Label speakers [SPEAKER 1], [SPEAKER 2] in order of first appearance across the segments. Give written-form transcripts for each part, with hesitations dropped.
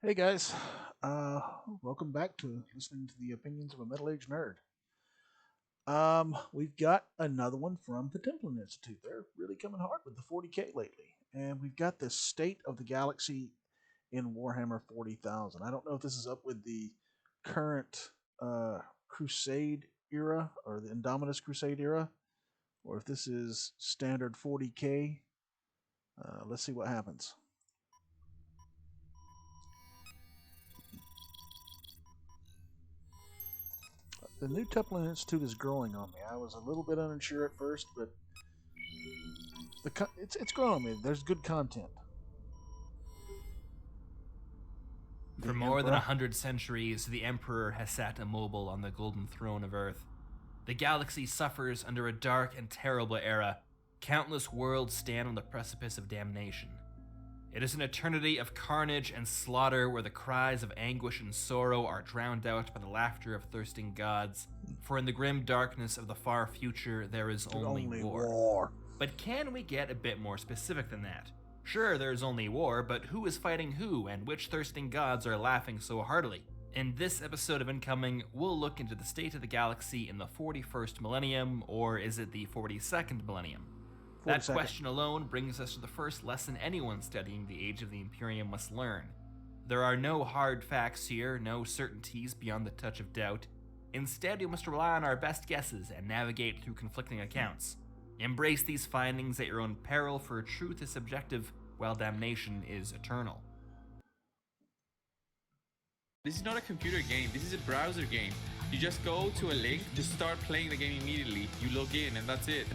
[SPEAKER 1] Hey guys, welcome back to listening to the opinions of a middle-aged nerd. We've got another one from the Templin Institute. They're really coming hard with the 40K lately, and we've got the state of the galaxy in Warhammer 40,000. I don't know if this is up with the current Crusade era or the Indominus Crusade era, or if this is standard 40K. Let's see what happens. The new Templin Institute is growing on me. I was a little bit unsure at first, but it's growing on me. There's good content.
[SPEAKER 2] For
[SPEAKER 1] The
[SPEAKER 2] more than a
[SPEAKER 1] Emperor.
[SPEAKER 2] hundred centuries, the Emperor has sat immobile on the golden throne of Earth. The galaxy suffers under a dark and terrible era. Countless worlds stand on the precipice of damnation. It is an eternity of carnage and slaughter where the cries of anguish and sorrow are drowned out by the laughter of thirsting gods. For in the grim darkness of the far future, there is only war. But can we get a bit more specific than that? Sure, there's only war, but who is fighting who, and which thirsting gods are laughing so heartily? In this episode of Incoming, we'll look into the state of the galaxy in the 41st millennium, or is it the 42nd millennium? That
[SPEAKER 1] 42nd.
[SPEAKER 2] question alone brings us to the first lesson anyone studying the Age of the Imperium must learn. There are no hard facts here, no certainties beyond the touch of doubt. Instead, we must rely on our best guesses and navigate through conflicting accounts. Embrace these findings at your own peril, for truth is subjective, while damnation is eternal.
[SPEAKER 3] This is not a computer game, this is a browser game. You just go to a link to start playing the game immediately. You log in and that's it.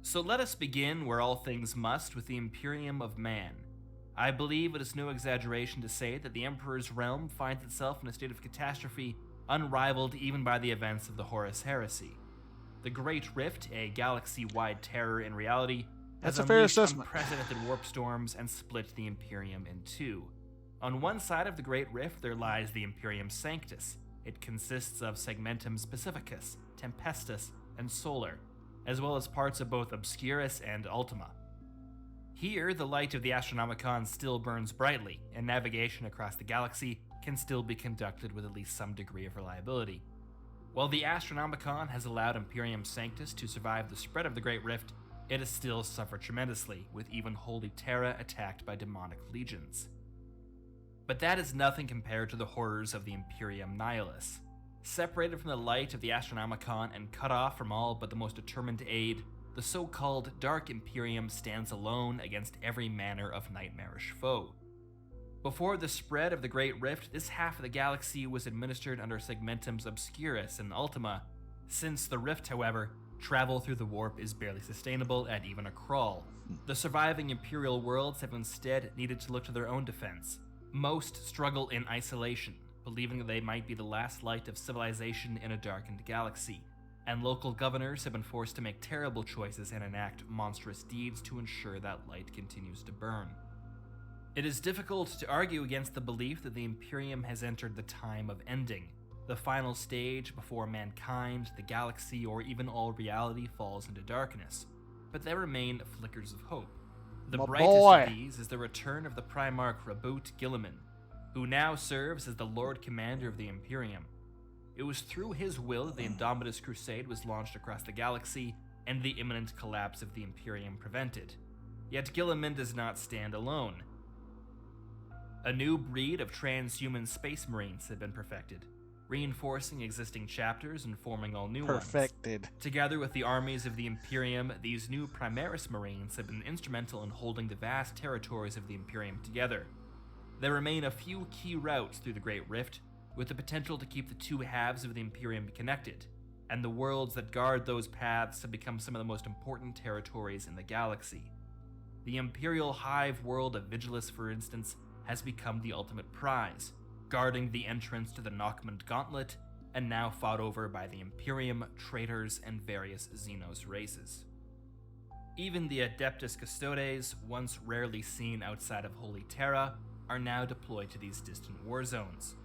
[SPEAKER 2] So let us begin where all things must, with the Imperium of Man. I believe it is no exaggeration to say that the Emperor's realm finds itself in a state of catastrophe unrivaled even by the events of the Horus Heresy. The Great Rift, a galaxy-wide terror in reality, has
[SPEAKER 1] That's a fair
[SPEAKER 2] unleashed
[SPEAKER 1] assessment.
[SPEAKER 2] unprecedented warp storms and split the Imperium in two. On one side of the Great Rift there lies the Imperium Sanctus. It consists of Segmentum Pacificus, Tempestus, and Solar, as well as parts of both Obscurus and Ultima. Here, the light of the Astronomicon still burns brightly, and navigation across the galaxy can still be conducted with at least some degree of reliability. While the Astronomicon has allowed Imperium Sanctus to survive the spread of the Great Rift, it has still suffered tremendously, with even Holy Terra attacked by demonic legions. But that is nothing compared to the horrors of the Imperium Nihilus. Separated from the light of the Astronomicon and cut off from all but the most determined aid, the so-called Dark Imperium stands alone against every manner of nightmarish foe. Before the spread of the Great Rift, this half of the galaxy was administered under Segmentums Obscurus and Ultima. Since the Rift, however, travel through the warp is barely sustainable at even a crawl. The surviving Imperial worlds have instead needed to look to their own defense. Most struggle in isolation, believing that they might be the last light of civilization in a darkened galaxy, and local governors have been forced to make terrible choices and enact monstrous deeds to ensure that light continues to burn. It is difficult to argue against the belief that the Imperium has entered the time of ending, the final stage before mankind, the galaxy, or even all reality falls into darkness, but there remain flickers of hope. The
[SPEAKER 1] My
[SPEAKER 2] brightest
[SPEAKER 1] boy.
[SPEAKER 2] of these is the return of the Primarch Raboot Guilliman, who now serves as the Lord Commander of the Imperium. It was through his will that the Indominus Crusade was launched across the galaxy and the imminent collapse of the Imperium prevented. Yet Guilliman does not stand alone. A new breed of transhuman space marines have been perfected, reinforcing existing chapters and forming all new ones.
[SPEAKER 1] Perfected.
[SPEAKER 2] Together with the armies of the Imperium, these new Primaris Marines have been instrumental in holding the vast territories of the Imperium together. There remain a few key routes through the Great Rift, with the potential to keep the two halves of the Imperium connected, and the worlds that guard those paths have become some of the most important territories in the galaxy. The Imperial Hive world of Vigilus, for instance, has become the ultimate prize, guarding the entrance to the Nockmund Gauntlet, and now fought over by the Imperium, traitors, and various Xenos races. Even the Adeptus Custodes, once rarely seen outside of Holy Terra, are now deployed to these distant war zones.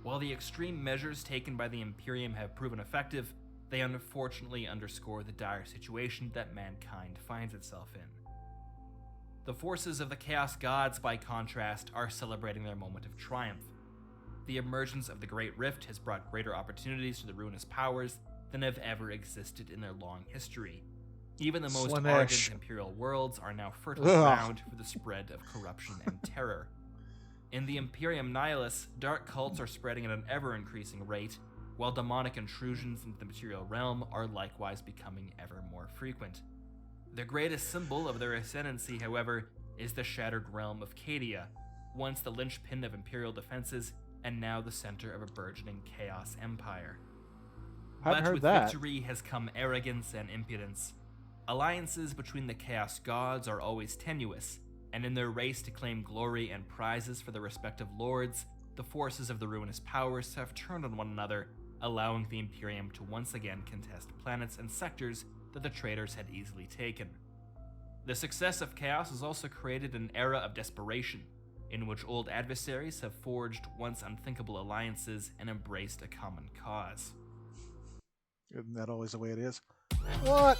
[SPEAKER 2] While the extreme measures taken by the Imperium have proven effective, they unfortunately underscore the dire situation that mankind finds itself in. The forces of the Chaos Gods, by contrast, are celebrating their moment of triumph. The emergence of the Great Rift has brought greater opportunities to the ruinous powers than have ever existed in their long history. Even the most
[SPEAKER 1] Slanesh.
[SPEAKER 2] ardent Imperial worlds are now fertile
[SPEAKER 1] Ugh.
[SPEAKER 2] ground for the spread of corruption and terror. In the Imperium Nihilus, dark cults are spreading at an ever-increasing rate, while demonic intrusions into the material realm are likewise becoming ever more frequent. The greatest symbol of their ascendancy, however, is the shattered realm of Cadia, once the linchpin of Imperial defenses and now the center of a burgeoning Chaos Empire.
[SPEAKER 1] Hadn't
[SPEAKER 2] But
[SPEAKER 1] heard
[SPEAKER 2] with
[SPEAKER 1] that.
[SPEAKER 2] victory has come arrogance and impudence. Alliances between the Chaos Gods are always tenuous, and in their race to claim glory and prizes for their respective lords, the forces of the ruinous powers have turned on one another, allowing the Imperium to once again contest planets and sectors that the traitors had easily taken. The success of Chaos has also created an era of desperation, in which old adversaries have forged once unthinkable alliances and embraced a common cause.
[SPEAKER 1] Isn't that always the way it is? What?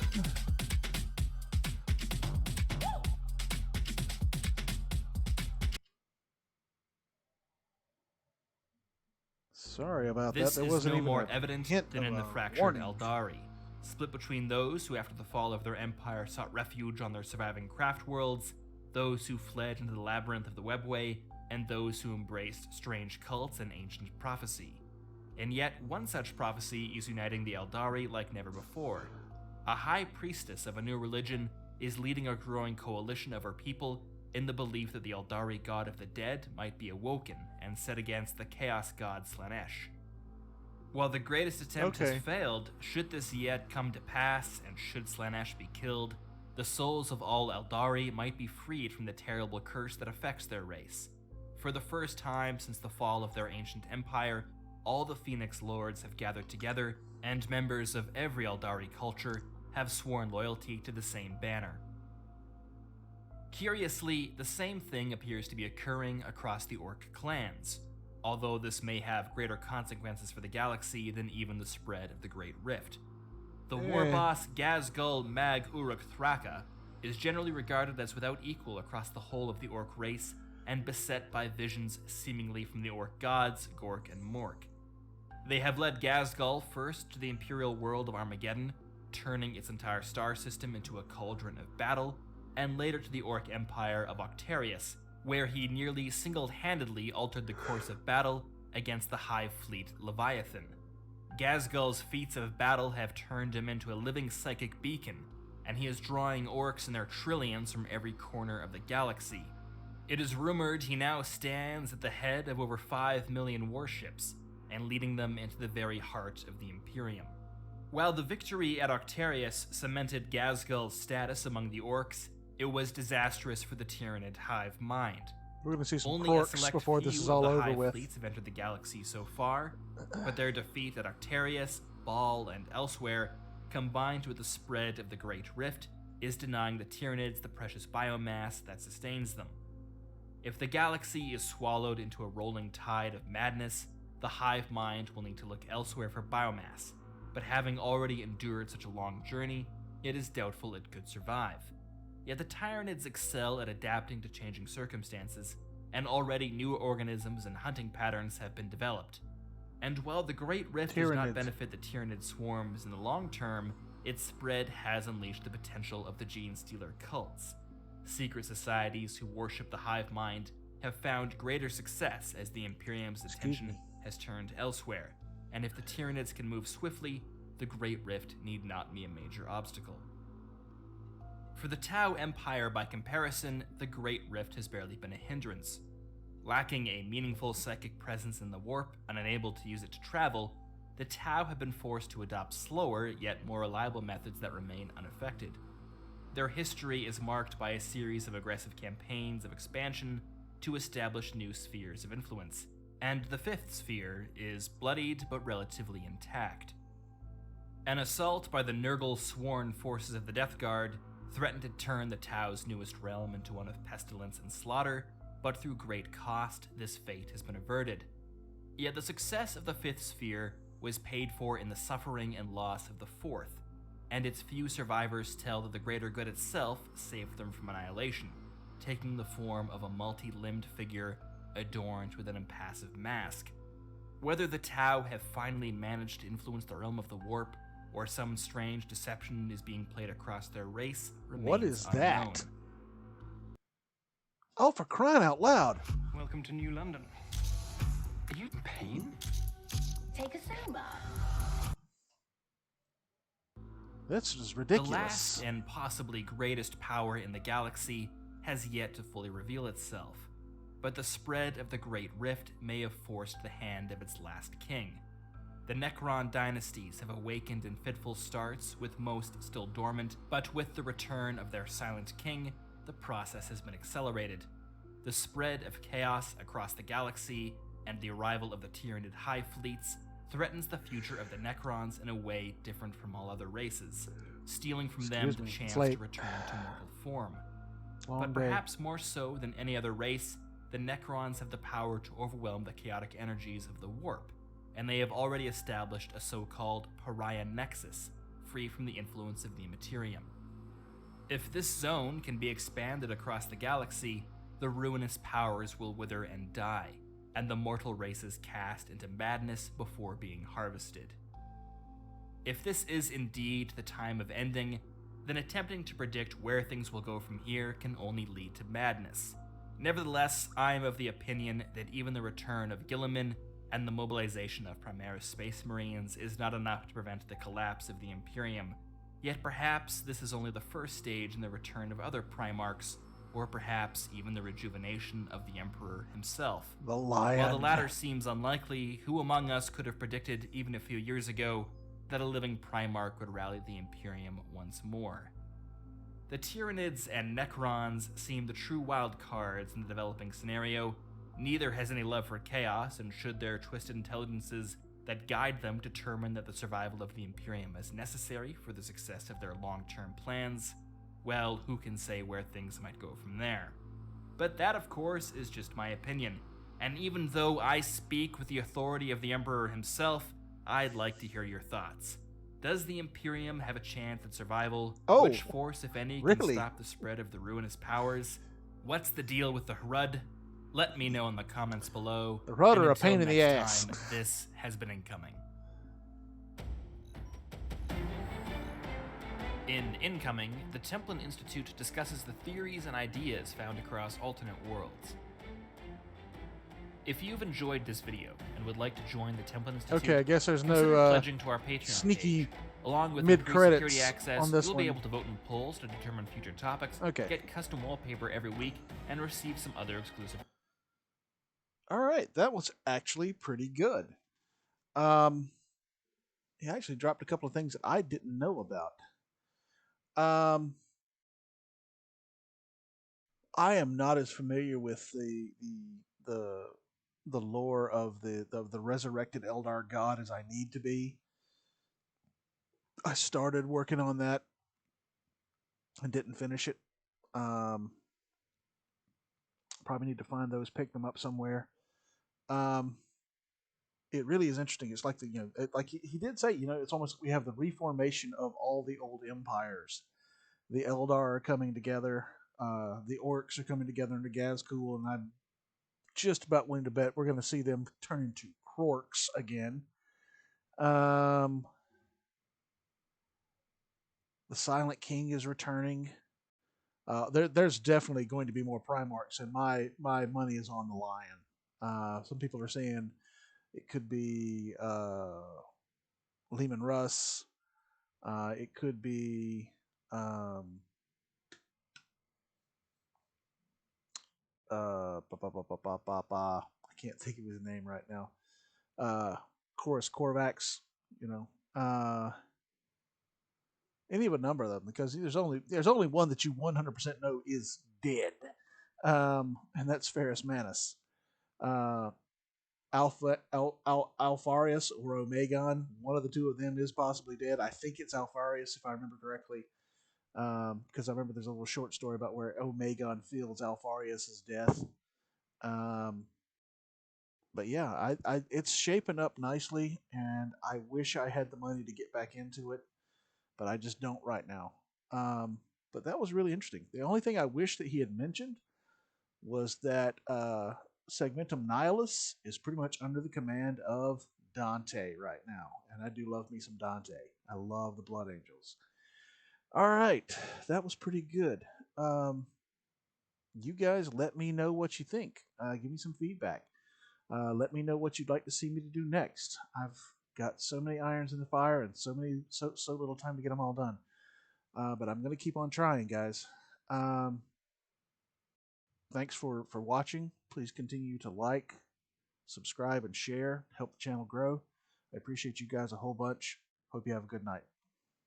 [SPEAKER 1] Sorry about
[SPEAKER 2] This
[SPEAKER 1] that. There
[SPEAKER 2] is
[SPEAKER 1] wasn't
[SPEAKER 2] no
[SPEAKER 1] even
[SPEAKER 2] more
[SPEAKER 1] a
[SPEAKER 2] evident
[SPEAKER 1] hint
[SPEAKER 2] than
[SPEAKER 1] of
[SPEAKER 2] in the
[SPEAKER 1] a
[SPEAKER 2] fractured
[SPEAKER 1] warning.
[SPEAKER 2] Eldari, split between those who after the fall of their empire sought refuge on their surviving craft worlds, those who fled into the labyrinth of the webway, and those who embraced strange cults and ancient prophecy. And yet, one such prophecy is uniting the Eldari like never before. A high priestess of a new religion is leading a growing coalition of her people in the belief that the Eldari god of the dead might be awoken and set against the chaos god Slanesh. While the greatest attempt has failed, should this yet come to pass and should Slanesh be killed, the souls of all Eldari might be freed from the terrible curse that affects their race. For the first time since the fall of their ancient empire, all the Phoenix Lords have gathered together, and members of every Eldari culture have sworn loyalty to the same banner. Curiously, the same thing appears to be occurring across the Orc clans, although this may have greater consequences for the galaxy than even the spread of the Great Rift. The war boss Gazgul Mag Uruk Thraka is generally regarded as without equal across the whole of the Orc race, and beset by visions seemingly from the Orc gods Gork and Mork. They have led Gazgul first to the Imperial world of Armageddon, turning its entire star system into a cauldron of battle, and later to the Orc Empire of Octarius, where he nearly single-handedly altered the course of battle against the Hive Fleet Leviathan. Gazgul's feats of battle have turned him into a living psychic beacon, and he is drawing orcs in their trillions from every corner of the galaxy. It is rumored he now stands at the head of over 5 million warships, and leading them into the very heart of the Imperium. While the victory at Octarius cemented Gazgul's status among the orcs, it was disastrous for the Tyranid hive mind.
[SPEAKER 1] We're going to see some
[SPEAKER 2] Only a
[SPEAKER 1] corks
[SPEAKER 2] select
[SPEAKER 1] before
[SPEAKER 2] few
[SPEAKER 1] this is
[SPEAKER 2] of
[SPEAKER 1] all
[SPEAKER 2] the
[SPEAKER 1] over
[SPEAKER 2] hive
[SPEAKER 1] with.
[SPEAKER 2] fleets have entered the galaxy so far, but their defeat at Octarius, Baal, and elsewhere, combined with the spread of the Great Rift, is denying the Tyranids the precious biomass that sustains them. If the galaxy is swallowed into a rolling tide of madness, the hive mind will need to look elsewhere for biomass, but having already endured such a long journey, it is doubtful it could survive. Yet the Tyranids excel at adapting to changing circumstances, and already new organisms and hunting patterns have been developed. And while the Great Rift does not benefit the Tyranid swarms in the long term, its spread has unleashed the potential of the Gene Stealer cults. Secret societies who worship the hive mind have found greater success as the Imperium's attention has turned elsewhere, and if the Tyranids can move swiftly, the Great Rift need not be a major obstacle. For the Tau Empire, by comparison, the Great Rift has barely been a hindrance. Lacking a meaningful psychic presence in the warp and unable to use it to travel, the Tau have been forced to adopt slower yet more reliable methods that remain unaffected. Their history is marked by a series of aggressive campaigns of expansion to establish new spheres of influence, and the fifth sphere is bloodied but relatively intact. An assault by the Nurgle sworn forces of the Death Guard threatened to turn the Tau's newest realm into one of pestilence and slaughter, but through great cost, this fate has been averted. Yet the success of the fifth sphere was paid for in the suffering and loss of the fourth, and its few survivors tell that the greater good itself saved them from annihilation. taking the form of a multi-limbed figure adorned with an impassive mask. Whether the Tau have finally managed to influence the realm of the warp, or some strange deception is being played across their race, remains
[SPEAKER 1] What is
[SPEAKER 2] unknown.
[SPEAKER 1] that? Oh, for crying out loud!
[SPEAKER 4] Welcome to New London. Are you in pain?
[SPEAKER 5] Take a sober.
[SPEAKER 1] This is
[SPEAKER 2] The
[SPEAKER 1] ridiculous.
[SPEAKER 2] last and possibly greatest power in the galaxy has yet to fully reveal itself, but the spread of the Great Rift may have forced the hand of its last king. The Necron dynasties have awakened in fitful starts, with most still dormant, but with the return of their silent king, the process has been accelerated. The spread of chaos across the galaxy and the arrival of the Tyranid Hive fleets threatens the future of the Necrons in a way different from all other races, stealing from them the chance to return to mortal form. But perhaps more so than any other race, the Necrons have the power to overwhelm the chaotic energies of the warp, and they have already established a so-called pariah nexus, free from the influence of the Imperium. If this zone can be expanded across the galaxy, the ruinous powers will wither and die, and the mortal races cast into madness before being harvested. If this is indeed the time of ending, then attempting to predict where things will go from here can only lead to madness. Nevertheless, I am of the opinion that even the return of Guilliman and the mobilization of Primaris Space Marines is not enough to prevent the collapse of the Imperium, yet perhaps this is only the first stage in the return of other Primarchs, or perhaps even the rejuvenation of the Emperor himself.
[SPEAKER 1] The lion.
[SPEAKER 2] While the latter seems unlikely, who among us could have predicted even a few years ago that a living Primarch would rally the Imperium once more? The Tyranids and Necrons seem the true wild cards in the developing scenario. Neither has any love for chaos, and should their twisted intelligences that guide them determine that the survival of the Imperium is necessary for the success of their long-term plans, well, who can say where things might go from there? But that, of course, is just my opinion, and even though I speak with the authority of the Emperor himself, I'd like to hear your thoughts. Does the Imperium have a chance at survival?
[SPEAKER 1] Oh,
[SPEAKER 2] which force, if any, can
[SPEAKER 1] really?
[SPEAKER 2] stop the spread of the ruinous powers? What's the deal with the Hrud? Let me know in the comments below.
[SPEAKER 1] The Hrud
[SPEAKER 2] And
[SPEAKER 1] are a
[SPEAKER 2] until
[SPEAKER 1] pain in the
[SPEAKER 2] next
[SPEAKER 1] ass.
[SPEAKER 2] time, this has been Incoming. In Incoming, the Templin Institute discusses the theories and ideas found across alternate worlds. If you've enjoyed this video and would like to join the Templin Institute,
[SPEAKER 1] Okay, I guess there's
[SPEAKER 2] consider
[SPEAKER 1] no
[SPEAKER 2] pledging to our Patreon
[SPEAKER 1] sneaky
[SPEAKER 2] page. Along with
[SPEAKER 1] mid-credits
[SPEAKER 2] increased security access,
[SPEAKER 1] on this
[SPEAKER 2] you'll
[SPEAKER 1] one.
[SPEAKER 2] be able to vote in polls to determine future topics,
[SPEAKER 1] Okay.
[SPEAKER 2] get custom wallpaper every week, and receive some other exclusive.
[SPEAKER 1] All right, that was actually pretty good. He actually dropped a couple of things that I didn't know about. I am not as familiar with the lore of the resurrected Eldar god as I need to be. I started working on that and didn't finish it. Probably need to find those, pick them up somewhere. It really is interesting. It's like like he did say, it's almost we have the reformation of all the old empires. The Eldar are coming together. The Orcs are coming together into Gazkul, and I'm just about willing to bet we're going to see them turn into Krorks again. The Silent King is returning. There's definitely going to be more Primarchs, and my money is on the Lion. Some people are saying it could be Lehman Russ. It could be I can't think of his name right now. Chorus Korvax, any of a number of them, because there's only one that you 100% know is dead, and that's Ferrus Manus. Alfarius or Omegon, one of the two of them is possibly dead. I think it's Alfarius, if I remember correctly, because I remember there's a little short story about where Omegon feels Alfarius' death. But yeah, it's shaping up nicely, and I wish I had the money to get back into it, but I just don't right now. But that was really interesting. The only thing I wish that he had mentioned was that Segmentum Nihilus is pretty much under the command of Dante right now. And I do love me some Dante. I love the Blood Angels. All right, that was pretty good. You guys let me know what you think. Give me some feedback. Let me know what you'd like to see me to do next. I've got so many irons in the fire and so little time to get them all done. But I'm going to keep on trying, guys. Thanks for watching. Please continue to like, subscribe, and share. Help the channel grow. I appreciate you guys a whole bunch. Hope you have a good night.